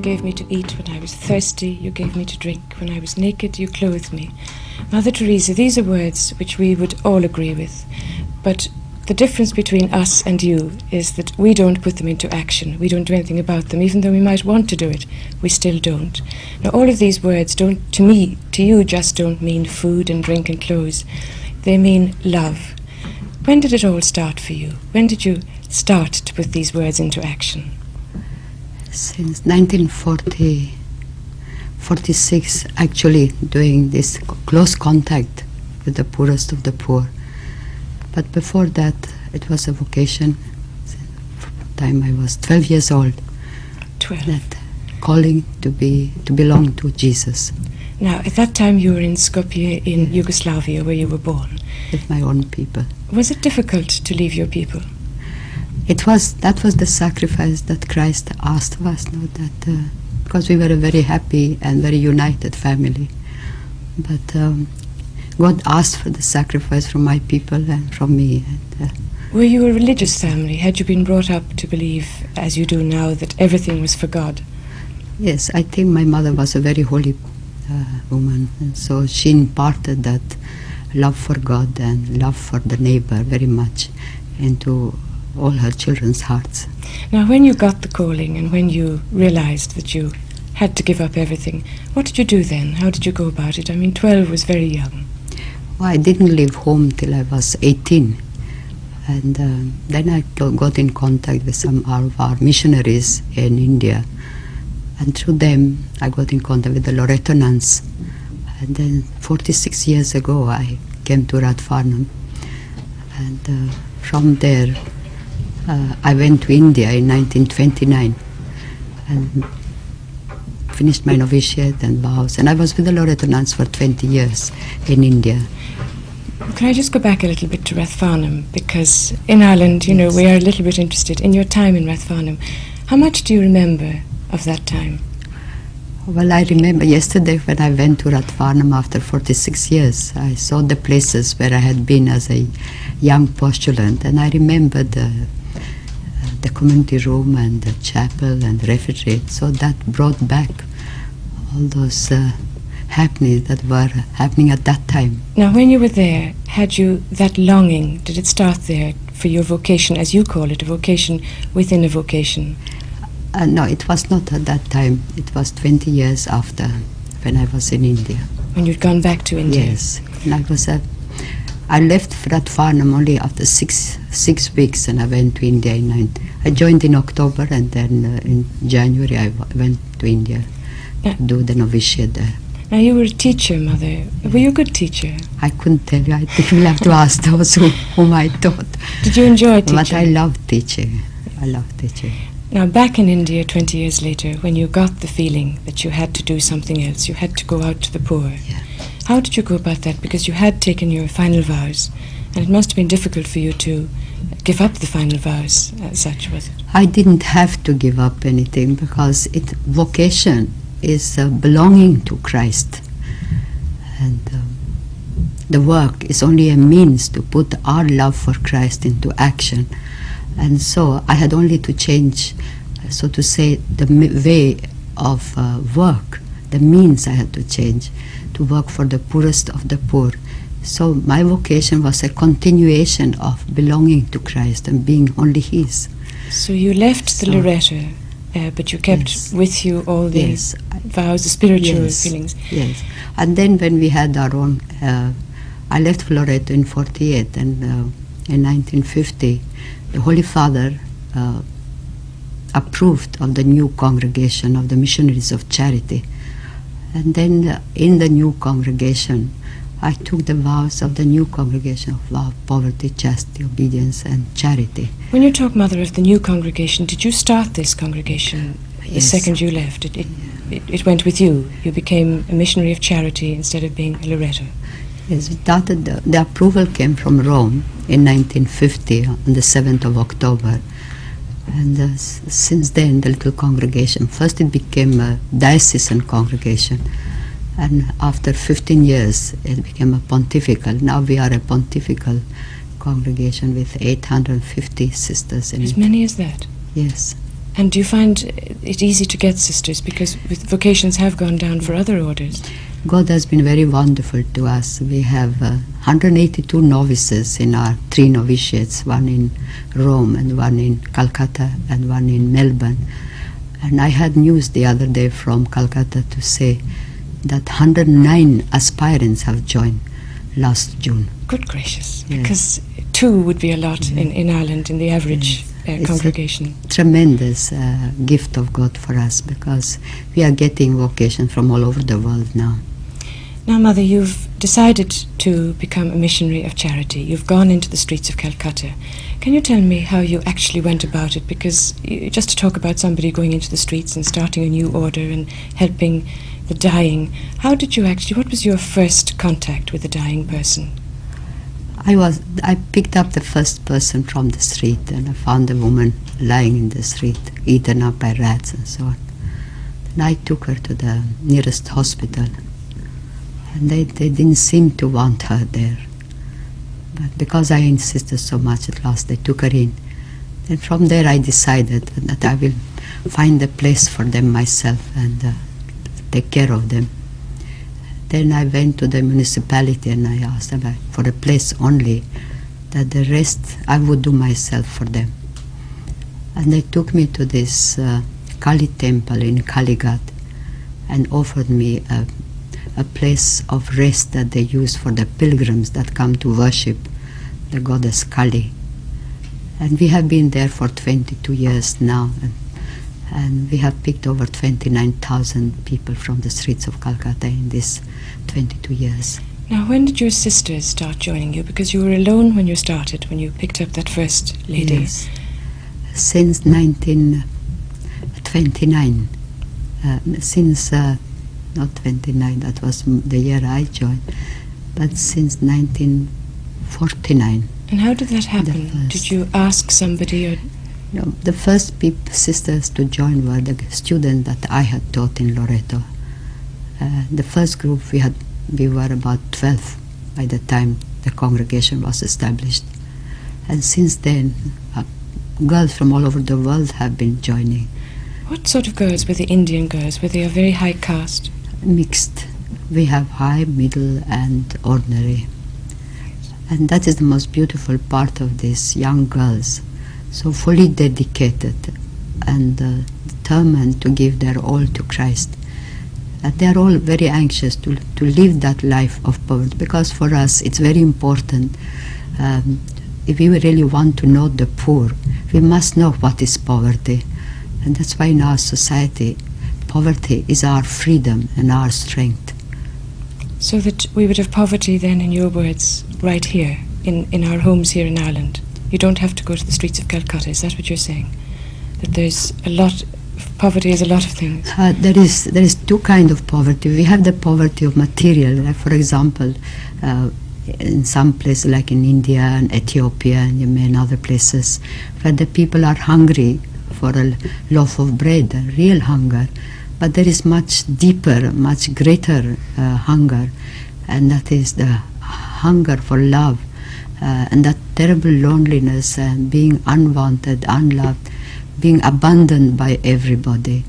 gave me to eat when I was thirsty. You gave me to drink. When I was naked, you clothed me. Mother Teresa, these are words which we would all agree with. But the difference between us and you is that we don't put them into action. We don't do anything about them. Even though we might want to do it, we still don't. Now, all of these words don't, to me, to you, just don't mean food and drink and clothes. They mean love. When did it all start for you? When did you start to put these words into action? Since 1946, actually doing this close contact with the poorest of the poor. But before that, it was a vocation. From the time I was 12 years old. 12. That calling to belong to Jesus. Now, at that time you were in Skopje in Yugoslavia, where you were born. With my own people. Was it difficult to leave your people? That was the sacrifice that Christ asked of us, because we were a very happy and very united family. But God asked for the sacrifice from my people and from me. Were you a religious family? Had you been brought up to believe, as you do now, that everything was for God? Yes, I think my mother was a very holy woman, and so she imparted that love for God and love for the neighbor very much into all her children's hearts. Now, when you got the calling and when you realized that you had to give up everything, what did you do then? How did you go about it? I mean, 12 was very young. Well, I didn't leave home till I was 18. And then I got in contact with some of our missionaries in India. And through them, I got in contact with the Loreto nuns. And then 46 years ago, I came to Radfarnum. And from there, I went to India in 1929 and finished my novitiate and vows. And I was with the Loreto nuns for 20 years in India. Can I just go back a little bit to Rathfarnham? Because in Ireland, you know, we are a little bit interested in your time in Rathfarnham. How much do you remember of that time? Well, I remember yesterday when I went to Rathfarnham after 46 years. I saw the places where I had been as a young postulant, and I remember the community room and the chapel and the refectory. So that brought back all those happenings that were happening at that time. Now, when you were there, had you that longing? Did it start there for your vocation, as you call it, a vocation within a vocation? No, it was not at that time. It was 20 years after, when I was in India. When you'd gone back to India? Yes. And I left Rathfarnham only after six weeks, and I went to India I joined in October, and then in January I went to India to do the novitiate there. Now, you were a teacher, Mother. Were you a good teacher? I couldn't tell you. I think you'll have to ask those whom I taught. Did you enjoy teaching? But I loved teaching. I loved teaching. Now, back in India 20 years later, when you got the feeling that you had to do something else, you had to go out to the poor, how did you go about that? Because you had taken your final vows, and it must have been difficult for you to give up the final vows as such, was it? I didn't have to give up anything, because vocation is belonging to Christ. And the work is only a means to put our love for Christ into action. And so I had only to change, so to say, the way of work, the means I had to change to work for the poorest of the poor. So my vocation was a continuation of belonging to Christ and being only His. So you left the Loreto, but you kept with you all the vows, the spiritual feelings. Yes. And then when we had our own, I left Loreto in 48, and in 1950, the Holy Father approved of the new congregation of the Missionaries of Charity. And then in the new congregation, I took the vows of the new congregation of love, poverty, chastity, obedience, and charity. When you talk, Mother, of the new congregation, did you start this congregation the second you left? It went with you. You became a missionary of charity instead of being a Loreto. Yes, we started. The approval came from Rome in 1950 on the 7th of October. And since then, the little congregation, first it became a diocesan congregation. And after 15 years, it became a pontifical. Now we are a pontifical congregation with 850 sisters in it. As many as that? Yes. And do you find it easy to get sisters, because vocations have gone down for other orders? God has been very wonderful to us. We have 182 novices in our 3 novitiates, one in Rome and one in Calcutta and one in Melbourne. And I had news the other day from Calcutta to say that 109 aspirants have joined last June. Good gracious, because 2 would be a lot in Ireland, in the average congregation. It's a tremendous gift of God for us, because we are getting vocation from all over the world now. Now, Mother, you've decided to become a missionary of charity. You've gone into the streets of Calcutta. Can you tell me how you actually went about it? Because just to talk about somebody going into the streets and starting a new order and helping the dying, how did you actually, what was your first contact with a dying person? I picked up the first person from the street, and I found a woman lying in the street, eaten up by rats and so on. And I took her to the nearest hospital, and they didn't seem to want her there. But because I insisted so much, at last they took her in. And from there I decided that I will find a place for them myself and take care of them. Then I went to the municipality and I asked them for a place only, that the rest I would do myself for them. And they took me to this Kali temple in Kalighat and offered me a place of rest that they use for the pilgrims that come to worship the goddess Kali. And we have been there for 22 years now, and we have picked over 29,000 people from the streets of Calcutta in these 22 years. Now, when did your sisters start joining you? Because you were alone when you started, when you picked up that first lady. Yes. Since 1929. Not 29, that was the year I joined, but since 1949. And how did that happen? Did you ask somebody? Or? No, the first sisters to join were the students that I had taught in Loreto. The first group, we were about 12 by the time the congregation was established. And since then, girls from all over the world have been joining. What sort of girls were the Indian girls? Were they a very high caste? Mixed. We have high, middle and ordinary. And that is the most beautiful part of these young girls. So fully dedicated and determined to give their all to Christ. And they are all very anxious to live that life of poverty, because for us it's very important. If we really want to know the poor, we must know what is poverty. And that's why in our society, poverty is our freedom and our strength. So that we would have poverty then, in your words, right here, in our homes here in Ireland. You don't have to go to the streets of Calcutta, is that what you're saying? That there's a lot, poverty is a lot of things. There is 2 kinds of poverty. We have the poverty of material, like for example, in some places like in India and Ethiopia and Yemen and other places, where the people are hungry for a loaf of bread, a real hunger. But there is much deeper, much greater hunger, and that is the hunger for love, and that terrible loneliness and being unwanted, unloved, being abandoned by everybody.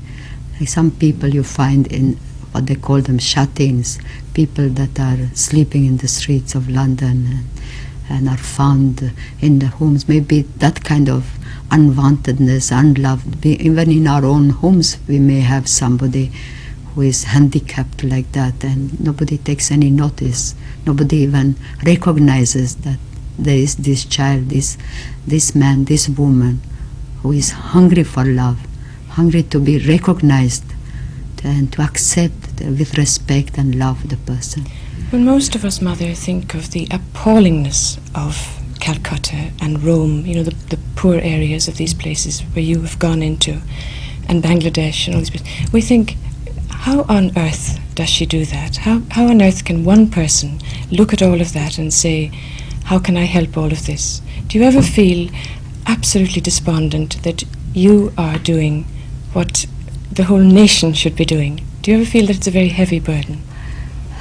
Like some people you find in what they call them shut-ins, people that are sleeping in the streets of London and are found in the homes. Maybe that kind of unwantedness, unloved. Even in our own homes we may have somebody who is handicapped like that, and nobody takes any notice. Nobody even recognizes that there is this child, this man, this woman who is hungry for love, hungry to be recognized and to accept with respect and love the person. Well, most of us, Mother, think of the appallingness of Calcutta and Rome, you know, the poor areas of these places where you have gone into, and Bangladesh and all these places. We think, how on earth does she do that? How on earth can one person look at all of that and say, how can I help all of this? Do you ever feel absolutely despondent that you are doing what the whole nation should be doing? Do you ever feel that it's a very heavy burden?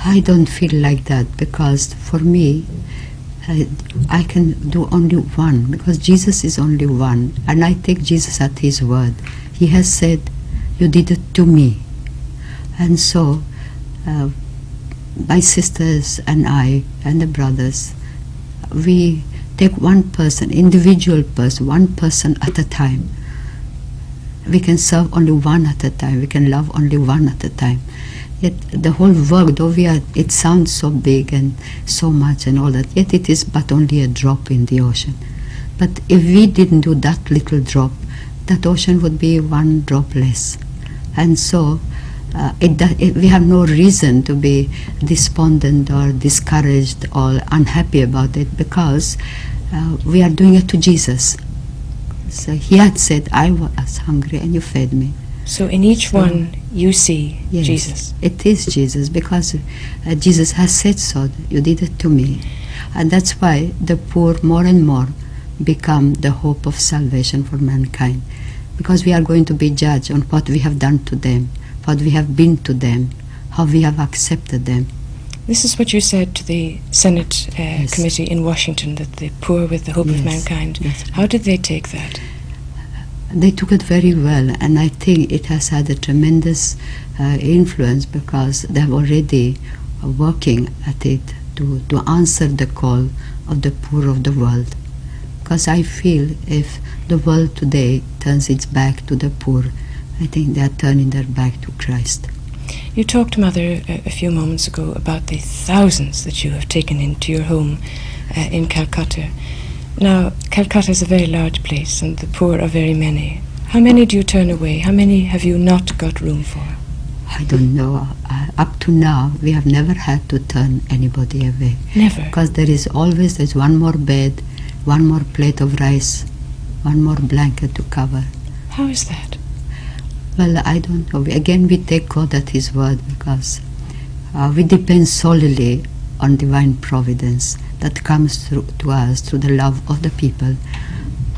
I don't feel like that, because for me, I can do only one, because Jesus is only one, and I take Jesus at his word. He has said, you did it to me. And so my sisters and I and the brothers, we take one person, individual person, one person at a time. We can serve only one at a time. We can love only one at a time. Yet the whole work, though it sounds so big and so much and all that, yet it is but only a drop in the ocean. But if we didn't do that little drop, that ocean would be one drop less. And so we have no reason to be despondent or discouraged or unhappy about it, because we are doing it to Jesus. So he had said, I was hungry and you fed me. So in each one you see yes, Jesus. It is Jesus, because Jesus has said so. You did it to me. And that's why the poor more and more become the hope of salvation for mankind. Because we are going to be judged on what we have done to them, what we have been to them, how we have accepted them. This is what you said to the Senate Yes. committee in Washington, that the poor with the hope of Yes, mankind. yes. How did they take that? They took it very well, and I think it has had a tremendous influence, because they have already working at it to answer the call of the poor of the world. Because I feel if the world today turns its back to the poor, I think they are turning their back to Christ. You talked, Mother, a few moments ago about the thousands that you have taken into your home in Calcutta. Now, Calcutta is a very large place and the poor are very many. How many do you turn away? How many have you not got room for? I don't know. Up to now, we have never had to turn anybody away. Never? Because there's one more bed, one more plate of rice, one more blanket to cover. How is that? Well, I don't know. Again, we take God at His word, because we depend solely on divine providence that comes through to us through the love of the people.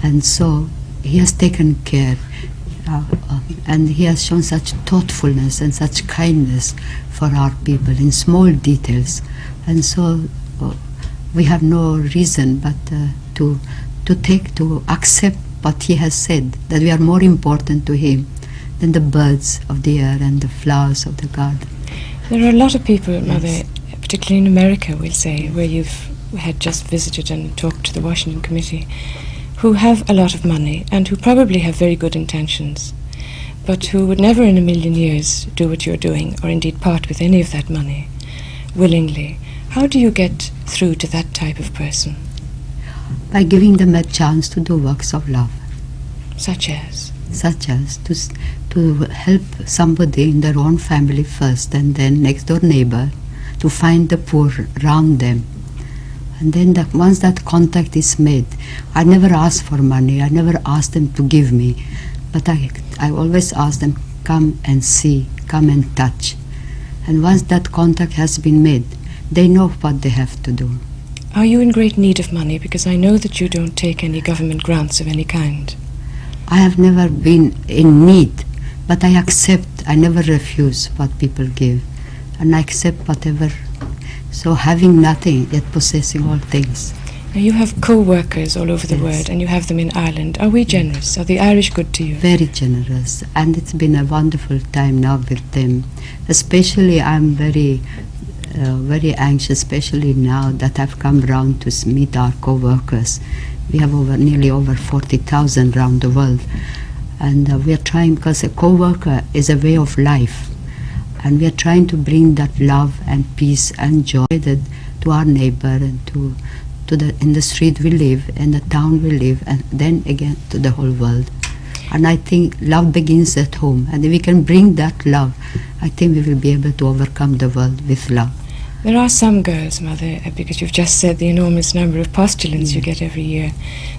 And so He has taken care, and He has shown such thoughtfulness and such kindness for our people in small details. And so we have no reason but to accept what He has said, that we are more important to Him than the birds of the air and the flowers of the garden. There are a lot of people, Yes. Mother, particularly in America, we'll say, where you've had just visited and talked to the Washington Committee, who have a lot of money and who probably have very good intentions, but who would never in a million years do what you're doing, or indeed part with any of that money willingly. How do you get through to that type of person? By giving them a chance to do works of love, Such as? To help somebody in their own family first, and then next door neighbor, to find the poor around them. And then once that contact is made, I never ask for money, I never ask them to give me, but I always ask them, come and see, come and touch. And once that contact has been made, they know what they have to do. Are you in great need of money? Because I know that you don't take any government grants of any kind. I have never been in need, but I accept, I never refuse what people give, and I accept whatever. So having nothing, yet possessing all things. Now you have co-workers all over the Yes. world, and you have them in Ireland. Are we generous? Are the Irish good to you? Very generous, and it's been a wonderful time now with them. Especially I'm very anxious, especially now that I've come round to meet our co-workers. We have nearly over 40,000 around the world, and we are trying, because a co-worker is a way of life, and we are trying to bring that love and peace and joy to our neighbor and in the street we live, in the town we live, and then again to the whole world. And I think love begins at home, and if we can bring that love, I think we will be able to overcome the world with love. There are some girls, Mother, because you've just said the enormous number of postulants you get every year.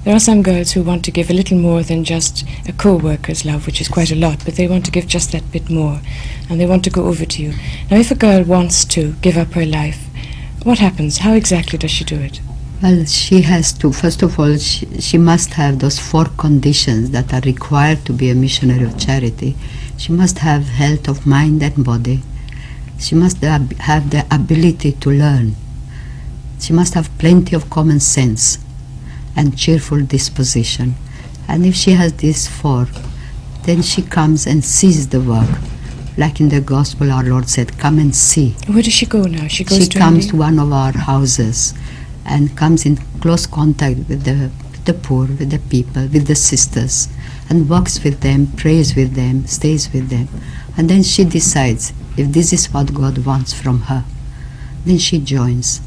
There are some girls who want to give a little more than just a co-worker's love, which is quite a lot, but they want to give just that bit more, and they want to go over to you. Now, if a girl wants to give up her life, what happens? How exactly does she do it? Well, she has to, first of all, she must have those 4 conditions that are required to be a missionary of charity. She must have health of mind and body. She must have the ability to learn. She must have plenty of common sense and cheerful disposition. And if she has these 4, then she comes and sees the work. Like in the Gospel, our Lord said, come and see. Where does she go now? She goes to comes India? to one of our houses and comes in close contact with the poor, with the people, with the sisters, and works with them, prays with them, stays with them. And then she decides if this is what God wants from her. Then she joins.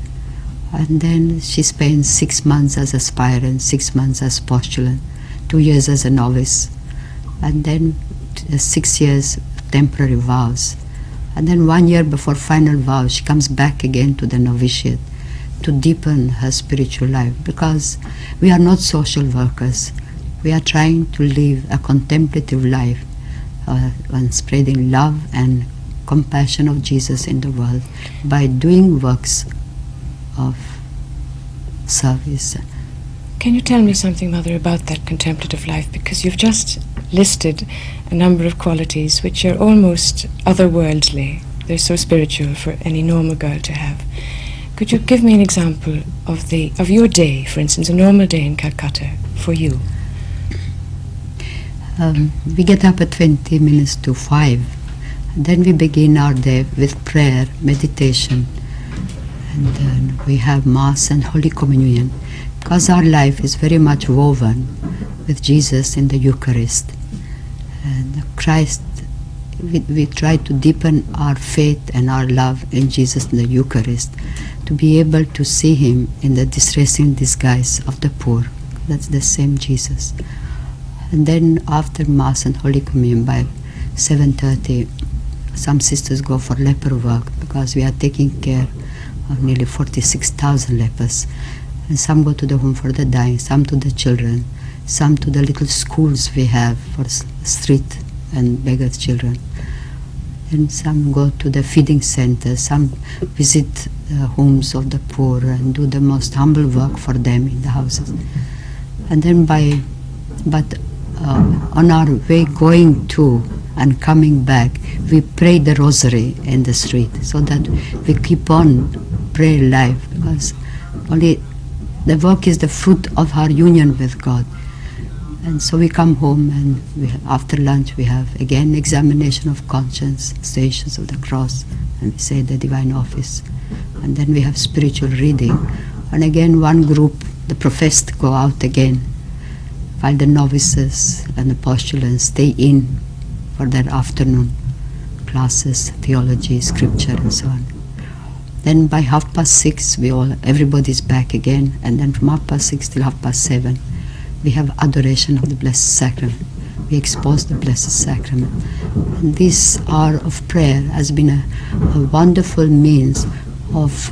And then she spends 6 months as aspirant, 6 months as postulant, 2 years as a novice, and then 6 years temporary vows. And then 1 year before final vows, she comes back again to the novitiate to deepen her spiritual life, because we are not social workers. We are trying to live a contemplative life and spreading love and compassion of Jesus in the world by doing works of service. Can you tell me something, Mother, about that contemplative life? Because you've just listed a number of qualities which are almost otherworldly. They're so spiritual for any normal girl to have. Could you give me an example of your day, for instance, a normal day in Calcutta for you? We get up at 20 minutes to 5. Then we begin our day with prayer, meditation, and then we have Mass and Holy Communion, because our life is very much woven with Jesus in the Eucharist. And Christ, we try to deepen our faith and our love in Jesus in the Eucharist, to be able to see Him in the distressing disguise of the poor. That's the same Jesus. And then after Mass and Holy Communion by 7:30, some sisters go for leper work, because we are taking care of nearly 46,000 lepers. And some go to the home for the dying, some to the children, some to the little schools we have for street and beggar children. And some go to the feeding centers, some visit the homes of the poor and do the most humble work for them in the houses. And then on our way going to and coming back, we pray the rosary in the street, so that we keep on prayer life, because only the work is the fruit of our union with God. And so we come home, and after lunch we have again examination of conscience, Stations of the Cross, and we say the Divine Office. And then we have spiritual reading. And again one group, the professed, go out again, while the novices and the postulants stay in for their afternoon classes, theology, scripture, and so on. Then by 6:30 everybody's back again, and then from 6:30 till 7:30 we have adoration of the Blessed Sacrament. We expose the Blessed Sacrament. And this hour of prayer has been a wonderful means of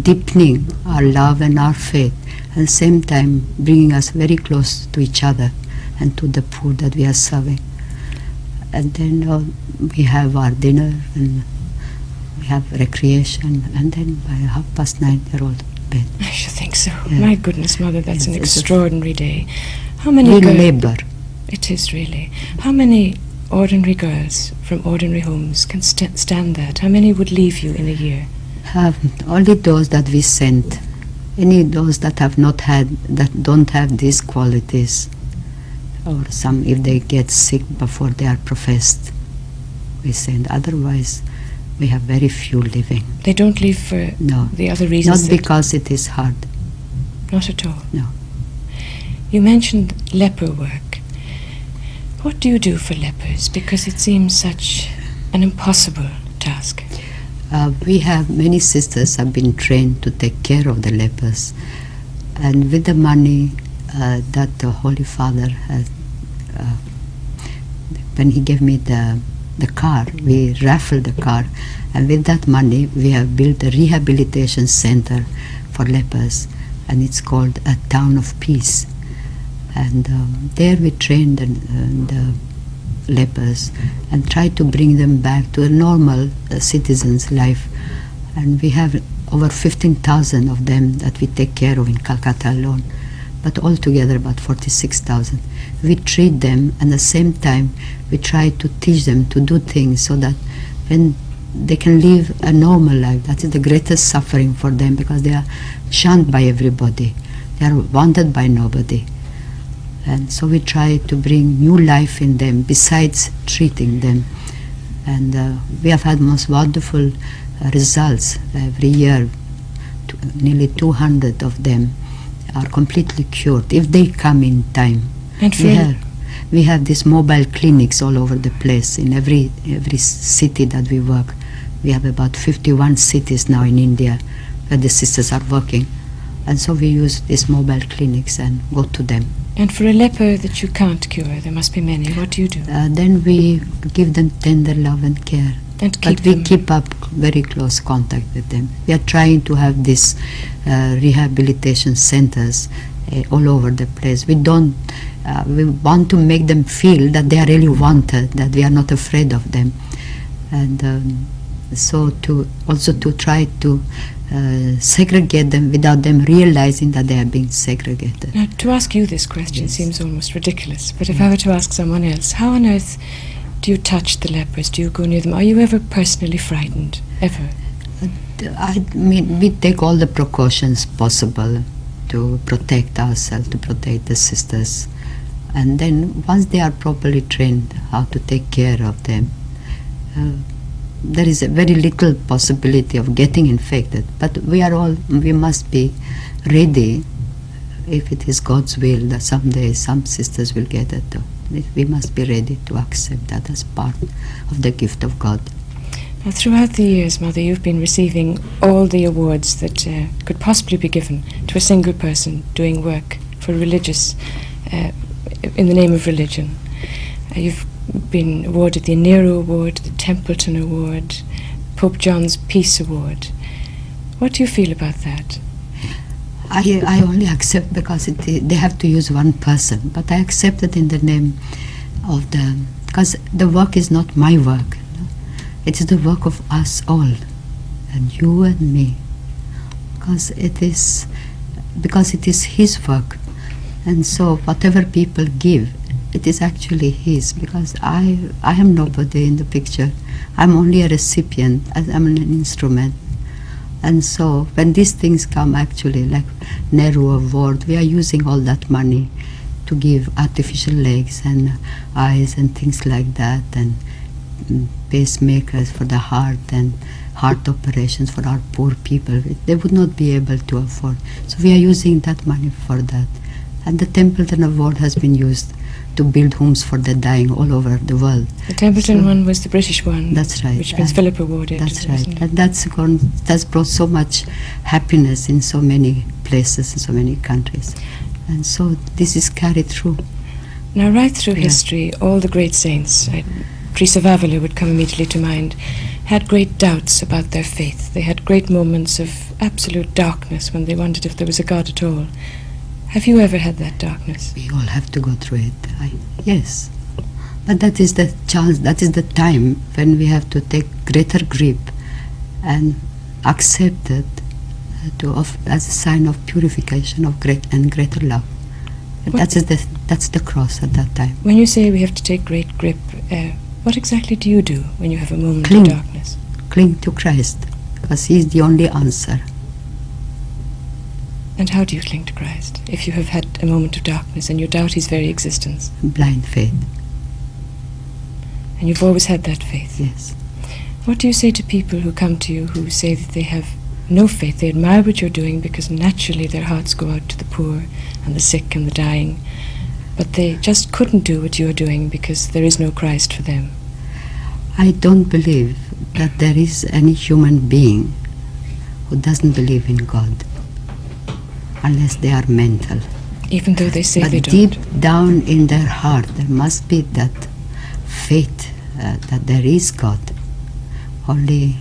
deepening our love and our faith, at the same time bringing us very close to each other and to the poor that we are serving. And then we have our dinner, and we have recreation, and then by 9:30 they're all to bed. I should think so. Yeah. My goodness, Mother, that's Yes, an it's extraordinary day. How many real girls? labor. It is really. How many ordinary girls from ordinary homes can stand that? How many would leave you in a year? Only those that we sent. Any those that have not had, that don't have these qualities, or some if they get sick before they are professed, we send. Otherwise, we have very few living. They don't leave for No, the other reasons? not because it is hard. Not at all? No. You mentioned leper work. What do you do for lepers? Because it seems such an impossible task. We have many sisters have been trained to take care of the lepers, and with the money that the Holy Father has, when he gave me the car, we raffled the car, and with that money we have built a rehabilitation center for lepers, and it's called a Town of Peace. And there we train the lepers and try to bring them back to a normal citizen's life. And we have over 15,000 of them that we take care of in Calcutta alone, but altogether about 46,000. We treat them, and at the same time we try to teach them to do things so that when they can live a normal life. That is the greatest suffering for them, because they are shunned by everybody. They are wanted by nobody. And so we try to bring new life in them besides treating them. And we have had most wonderful results every year. Nearly 200 of them are completely cured if they come in time. And we have these mobile clinics all over the place in every city that we work. We have about 51 cities now in India where the sisters are working. And so we use these mobile clinics and go to them. And for a leper that you can't cure, there must be many, what do you do? Then we give them tender love and care. And But we keep up very close contact with them. We are trying to have these rehabilitation centers all over the place. We want to make them feel that they are really wanted, that we are not afraid of them. And so to try to segregate them without them realizing that they are being segregated. Now, to ask you this question Yes. seems almost ridiculous, but if I were to ask someone else, how on earth do you touch the lepers? Do you go near them? Are you ever personally frightened? Ever? I mean, we take all the precautions possible to protect ourselves, to protect the sisters. And then once they are properly trained how to take care of them, there is a very little possibility of getting infected. But we must be ready, if it is God's will that someday some sisters will get it. We must be ready to accept that as part of the gift of God. Now, throughout the years, Mother, you've been receiving all the awards that could possibly be given to a single person doing work for religious, in the name of religion. You've been awarded the Nero Award, the Templeton Award, Pope John's Peace Award. What do you feel about that? I only accept because they have to use one person, but I accept it in the name of because the work is not my work. It is the work of us all, and you and me, because it is His work. And so whatever people give, it is actually His, because I am nobody in the picture. I'm only a recipient, I'm an instrument. And so when these things come, actually, like Nehru Award, we are using all that money to give artificial legs and eyes and things like that, and pacemakers for the heart and heart operations for our poor people. They would not be able to afford. So we are using that money for that. And the Templeton Award has been used to build homes for the dying all over the world. The Templeton one was the British one. That's right. Which Prince Philip awarded. That's right. And that's brought so much happiness in so many places, in so many countries. And so this is carried through. Now, right through history, all the great saints, Teresa of Avila would come immediately to mind, had great doubts about their faith. They had great moments of absolute darkness when they wondered if there was a God at all. Have you ever had that darkness? We all have to go through it. Yes. But that is the chance, that is the time when we have to take greater grip and accept it as a sign of purification of greater love. That's the cross at that time. When you say we have to take great grip, what exactly do you do when you have a moment of darkness? Cling to Christ, because He is the only answer. And how do you cling to Christ if you have had a moment of darkness and you doubt His very existence? Blind faith. And you've always had that faith? Yes. What do you say to people who come to you who say that they have no faith? They admire what you're doing because naturally their hearts go out to the poor and the sick and the dying, but they just couldn't do what you're doing because there is no Christ for them. I don't believe that there is any human being who doesn't believe in God, unless they are mental. Even though they say they but don't. Deep down in their heart there must be that faith that there is God. Only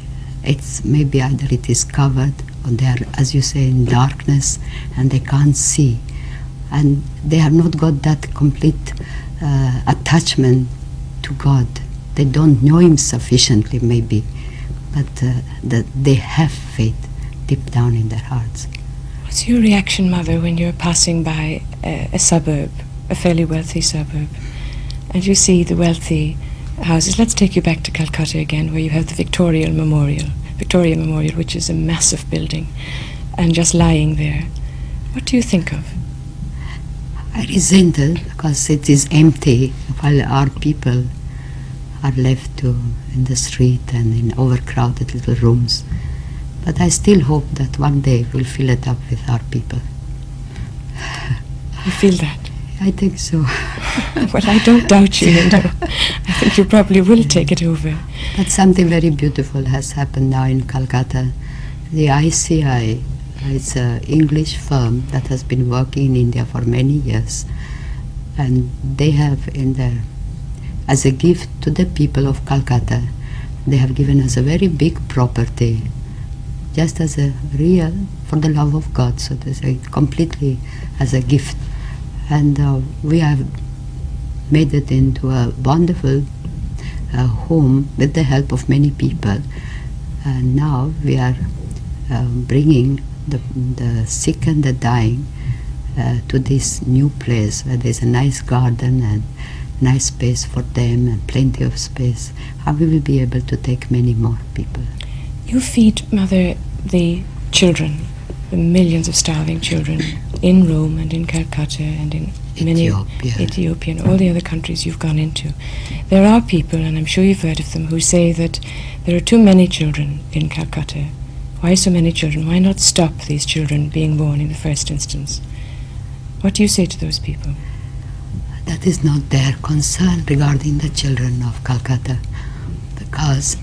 it's maybe either it is covered or they are, as you say, in darkness and they can't see, and they have not got that complete attachment to God. They don't know Him sufficiently maybe, but that they have faith deep down in their hearts. What's your reaction, Mother, when you're passing by a suburb, a fairly wealthy suburb, and you see the wealthy houses? Let's take you back to Calcutta again, where you have the Victoria Memorial, which is a massive building, and just lying there. What do you think of? I resented because it is empty while our people are left in the street and in overcrowded little rooms. But I still hope that one day we'll fill it up with our people. You feel that? I think so. Well, I don't doubt you. I think you probably will take it over. But something very beautiful has happened now in Calcutta. The ICI, it's an English firm that has been working in India for many years, and they have as a gift to the people of Calcutta, they have given us a very big property, just as a real, for the love of God, so to say, completely as a gift. And we have made it into a wonderful home with the help of many people. And now we are bringing the sick and the dying to this new place where there's a nice garden and nice space for them and plenty of space. How we will be able to take many more people. You feed, Mother, the children, the millions of starving children in Rome and in Calcutta and in many Ethiopia and all the other countries you've gone into. There are people, and I'm sure you've heard of them, who say that there are too many children in Calcutta. Why so many children? Why not stop these children being born in the first instance? What do you say to those people? That is not their concern regarding the children of Calcutta, because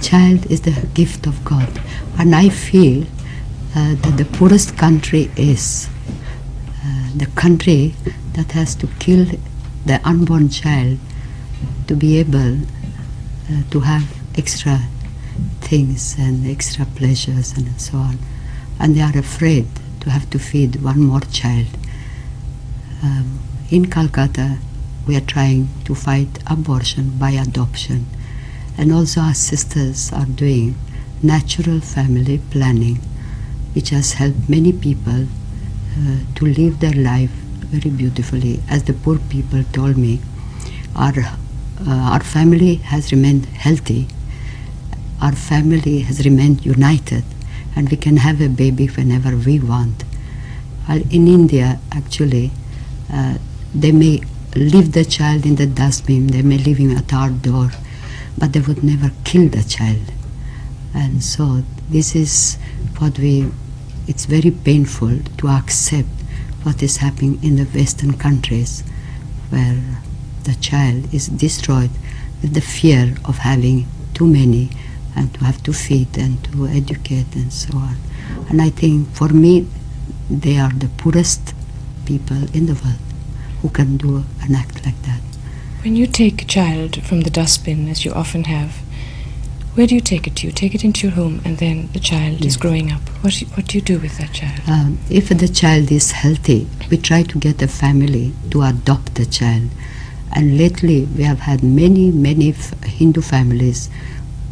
child is the gift of God. And I feel that the poorest country is the country that has to kill the unborn child to be able to have extra things and extra pleasures and so on. And they are afraid to have to feed one more child. In Calcutta, we are trying to fight abortion by adoption. And also our sisters are doing natural family planning, which has helped many people to live their life very beautifully. As the poor people told me, our family has remained healthy, our family has remained united, and we can have a baby whenever we want. While in India, actually, they may leave the child in the dustbin, they may leave him at our door, but they would never kill the child. And so this is what it's very painful to accept what is happening in the Western countries, where the child is destroyed with the fear of having too many and to have to feed and to educate and so on. And I think for me, they are the poorest people in the world who can do an act like that. When you take a child from the dustbin, as you often have, where do you take it to? You take it into your home, and then the child is growing up. What do you do with that child? If the child is healthy, we try to get a family to adopt the child. And lately, we have had many Hindu families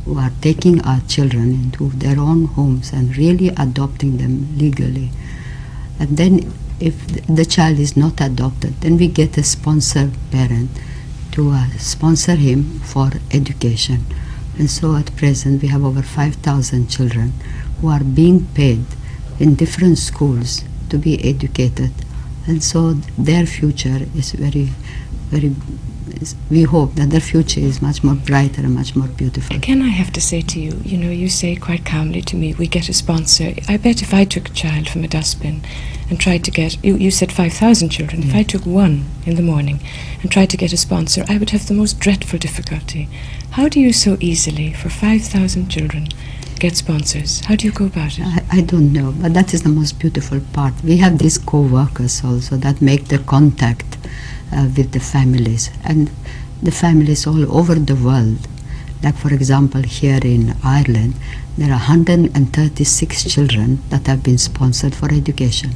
who are taking our children into their own homes and really adopting them legally. And then if the child is not adopted, then we get a sponsor parent to sponsor him for education. And so at present we have over 5,000 children who are being paid in different schools to be educated. And so their future is we hope that their future is much more brighter and much more beautiful. Again, I have to say to you, you say quite calmly to me, we get a sponsor. I bet if I took a child from a dustbin and tried to get, you said 5,000 children, if I took one in the morning and tried to get a sponsor, I would have the most dreadful difficulty. How do you so easily, for 5,000 children, get sponsors? How do you go about it? I don't know, but that is the most beautiful part. We have these co-workers also that make the contact with the families, and the families all over the world. Like for example, here in Ireland, there are 136 children that have been sponsored for education.